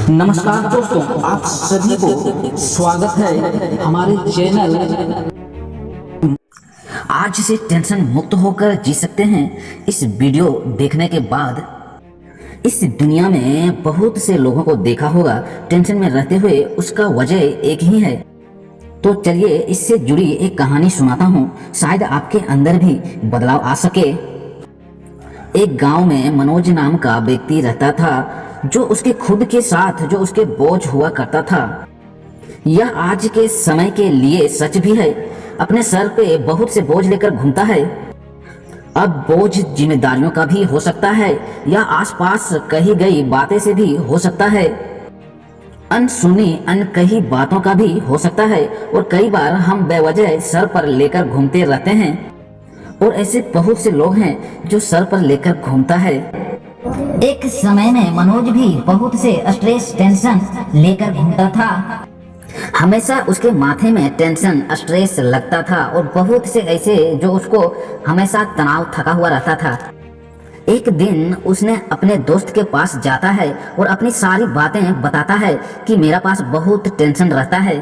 नमस्कार दोस्तों, आप सभी को स्वागत है हमारे चैनल। आज से टेंशन मुक्त होकर जी सकते हैं। इस वीडियो देखने के बाद इस दुनिया में बहुत से लोगों को देखा होगा टेंशन में रहते हुए। उसका वजह एक ही है। तो चलिए इससे जुड़ी एक कहानी सुनाता हूँ, शायद आपके अंदर भी बदलाव आ सके। एक गांव में मनोज नाम का व्यक्ति रहता था, जो उसके खुद के साथ जो उसके बोझ हुआ करता था। यह आज के समय के लिए सच भी है। अपने सर पे बहुत से बोझ लेकर घूमता है। अब बोझ जिम्मेदारियों का भी हो सकता है, या आसपास कही गई बातें से भी हो सकता है, अनसुनी अनकही बातों का भी हो सकता है। और कई बार हम बेवजह सर पर लेकर घूमते रहते हैं। और ऐसे बहुत से लोग हैं जो सर पर लेकर घूमता है। एक समय में मनोज भी बहुत से स्ट्रेस टेंशन लेकर घूमता था। हमेशा उसके माथे में टेंशन स्ट्रेस लगता था, और बहुत से ऐसे जो उसको हमेशा तनाव थका हुआ रहता था। एक दिन उसने अपने दोस्त के पास जाता है और अपनी सारी बातें बताता है कि मेरा पास बहुत टेंशन रहता है,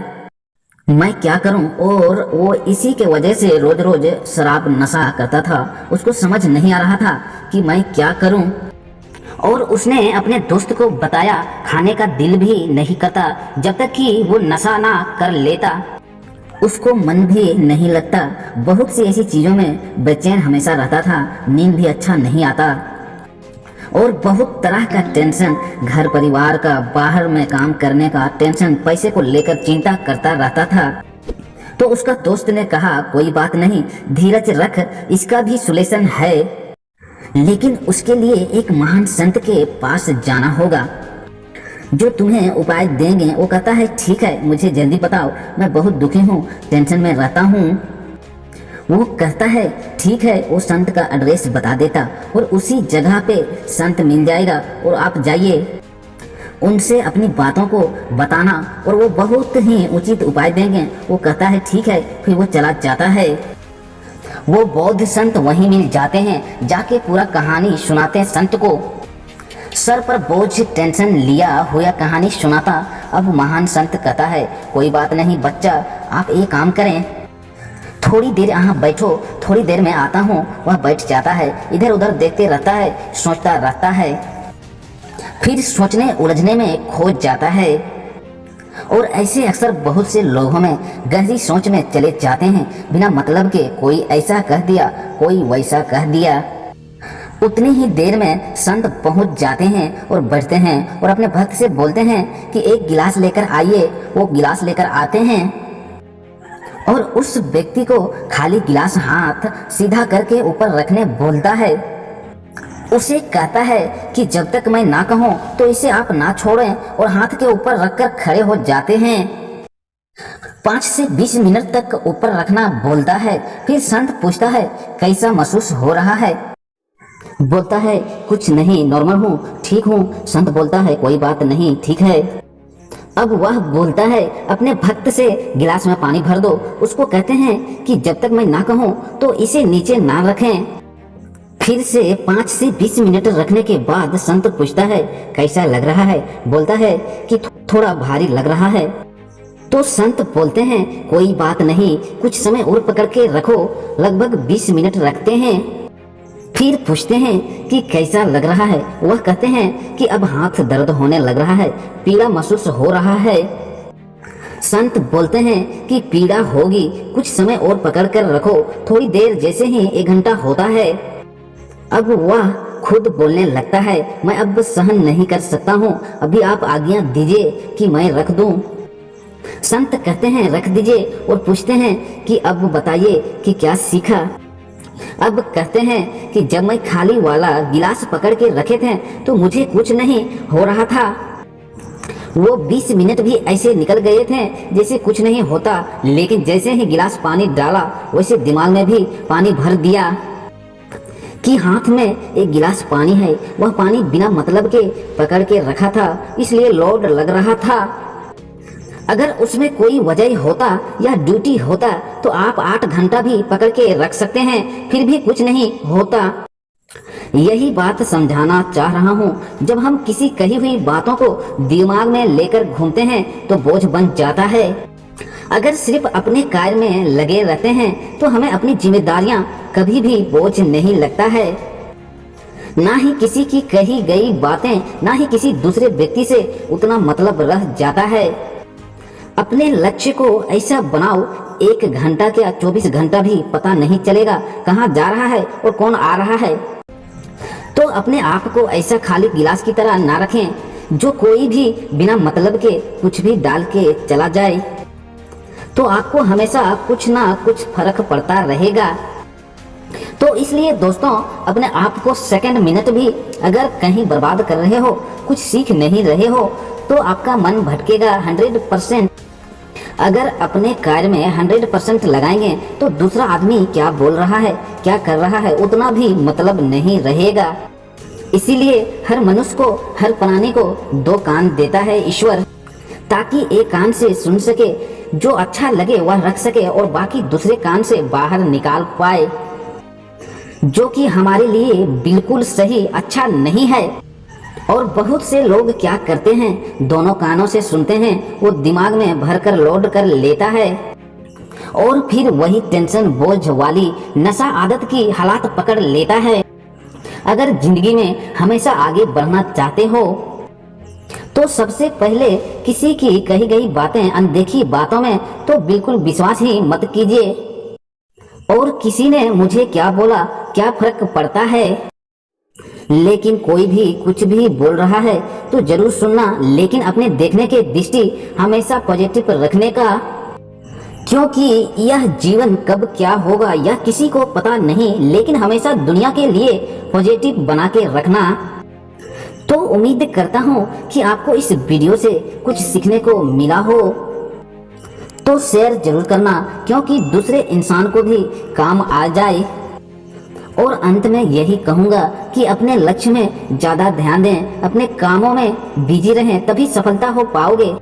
मैं क्या करूं। और वो इसी के वजह से रोज रोज शराब नशा करता था। उसको समझ नहीं आ रहा था कि मैं क्या करूं। और उसने अपने दोस्त को बताया, खाने का दिल भी नहीं करता जब तक कि वो नशा ना कर लेता। उसको मन भी नहीं लगता। बहुत सी ऐसी चीजों में बेचैन हमेशा रहता था। नींद भी अच्छा नहीं आता, और बहुत तरह का टेंशन, घर परिवार का, बाहर में काम करने का टेंशन, पैसे को लेकर चिंता करता रहता था। तो उसका दोस्त ने कहा, कोई बात नहीं, धीरज रख, इसका भी सॉल्यूशन है, लेकिन उसके लिए एक महान संत के पास जाना होगा जो तुम्हें उपाय देंगे। वो कहता है, ठीक है, मुझे जल्दी बताओ, मैं बहुत दुखी हूँ, टेंशन में रहता हूँ। वो कहता है, ठीक है। वो संत का एड्रेस बता देता, और उसी जगह पे संत मिल जाएगा, और आप जाइए, उनसे अपनी बातों को बताना, और वो बहुत ही उचित उपाय देंगे। वो कहता है, ठीक है। फिर वो चला जाता है। वो बौद्ध संत वहीं मिल जाते हैं। जाके पूरा कहानी सुनाते हैं संत को। सर पर बोझ टेंशन लिया हुआ कहानी सुनाता। अब महान संत कहता है, कोई बात नहीं बच्चा, आप एक काम करें, थोड़ी देर यहाँ बैठो, थोड़ी देर में आता हूँ। वह बैठ जाता है, इधर उधर देखते रहता है, सोचता रहता है। फिर सोचने उलझने में खोज जाता है। और ऐसे अक्सर बहुत से लोगों में गहरी सोच में चले जाते हैं, बिना मतलब के। कोई ऐसा कह दिया, कोई वैसा कह दिया। उतनी ही देर में संत पहुंच जाते हैं और बैठते हैं, और अपने भक्त से बोलते हैं कि एक गिलास लेकर आइए। वो गिलास लेकर आते हैं, और उस व्यक्ति को खाली गिलास हाथ सीधा करके ऊपर रखने बोलता है। उसे कहता है कि जब तक मैं ना कहूं तो इसे आप ना छोड़ें, और हाथ के ऊपर रखकर खड़े हो जाते हैं। 5 से 20 मिनट तक ऊपर रखना बोलता है। फिर संत पूछता है, कैसा महसूस हो रहा है। बोलता है, कुछ नहीं, नॉर्मल हूँ, ठीक हूँ। संत बोलता है, कोई बात नहीं, ठीक है। अब वह बोलता है, अपने भक्त से गिलास में पानी भर दो। उसको कहते हैं कि जब तक मैं ना कहूँ तो इसे नीचे ना रखें। फिर से 5 से 20 मिनट रखने के बाद संत पूछता है, कैसा लग रहा है। बोलता है कि थोड़ा भारी लग रहा है। तो संत बोलते हैं, कोई बात नहीं, कुछ समय और पकड़ के रखो। लगभग 20 मिनट रखते हैं। फिर पूछते हैं कि कैसा लग रहा है। वह कहते हैं कि अब हाथ दर्द होने लग रहा है, पीड़ा महसूस हो रहा है। संत बोलते हैं कि पीड़ा होगी, कुछ समय और पकड़ कर रखो, थोड़ी देर, जैसे ही 1 घंटा होता है। अब वह खुद बोलने लगता है, मैं अब सहन नहीं कर सकता हूँ, अभी आप आज्ञा दीजिए कि मैं रख दूं। संत कहते हैं, रख दीजिए, और पूछते हैं कि अब बताइए कि क्या सीखा। अब कहते हैं कि जब मैं खाली वाला गिलास पकड़ के रखे थे तो मुझे कुछ नहीं हो रहा था। वो 20 मिनट भी ऐसे निकल गए थे जैसे कुछ नहीं होता, लेकिन जैसे ही गिलास पानी डाला वैसे दिमाग में भी पानी भर दिया कि हाथ में एक गिलास पानी है। वह पानी बिना मतलब के पकड़ के रखा था, इसलिए लोड लग रहा था। अगर उसमें कोई वजह होता या ड्यूटी होता तो आप 8 घंटा भी पकड़ के रख सकते हैं, फिर भी कुछ नहीं होता। यही बात समझाना चाह रहा हूँ। जब हम किसी कही हुई बातों को दिमाग में लेकर घूमते हैं तो बोझ बन जाता है। अगर सिर्फ अपने कार्य में लगे रहते हैं तो हमें अपनी जिम्मेदारियां कभी भी बोझ नहीं लगता है। ना ही किसी की कही गई बातें, ना ही किसी दूसरे व्यक्ति से उतना मतलब रह जाता है। अपने लक्ष्य को ऐसा बनाओ, 1 घंटा क्या 24 घंटा भी पता नहीं चलेगा कहाँ जा रहा है और कौन आ रहा है। तो अपने आप को ऐसा खाली गिलास की तरह ना रखें जो कोई भी बिना मतलब के कुछ भी डाल के चला जाए, तो आपको हमेशा कुछ ना कुछ फर्क पड़ता रहेगा। तो इसलिए दोस्तों, अपने आप को सेकंड मिनट भी अगर कहीं बर्बाद कर रहे हो, कुछ सीख नहीं रहे हो, तो आपका मन भटकेगा 100%। अगर अपने कार्य में 100% लगाएंगे तो दूसरा आदमी क्या बोल रहा है, क्या कर रहा है, उतना भी मतलब नहीं रहेगा। इसीलिए हर मनुष्य को, हर प्राणी को 2 कान देता है ईश्वर, ताकि एक कान से सुन सके, जो अच्छा लगे वह रख सके और बाकी दूसरे कान से बाहर निकाल पाए, जो कि हमारे लिए बिल्कुल सही अच्छा नहीं है। और बहुत से लोग क्या करते हैं, दोनों कानों से सुनते हैं, वो दिमाग में भरकर लोड कर लेता है और फिर वही टेंशन बोझ वाली नशा आदत की हालत पकड़ लेता है। अगर जिंदगी में हमेशा आगे बढ़ना चाहते हो तो सबसे पहले किसी की कही गई बातें, अनदेखी बातों में तो बिल्कुल विश्वास ही मत कीजिए। और किसी ने मुझे क्या बोला, क्या फर्क पड़ता है। लेकिन कोई भी कुछ भी बोल रहा है तो जरूर सुनना, लेकिन अपने देखने के दृष्टि हमेशा पॉजिटिव रखने का, क्योंकि यह जीवन कब क्या होगा यह किसी को पता नहीं। लेकिन हमेशा दुनिया के लिए पॉजिटिव बना के रखना। तो उम्मीद करता हूँ कि आपको इस वीडियो से कुछ सीखने को मिला हो, तो शेयर जरूर करना, क्योंकि दूसरे इंसान को भी काम आ जाए। और अंत में यही कहूँगा कि अपने लक्ष्य में ज़्यादा ध्यान दें, अपने कामों में बिजी रहें, तभी सफलता हो पाओगे।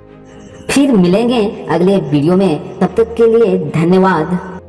फिर मिलेंगे अगले वीडियो में, तब तक के लिए धन्यवाद।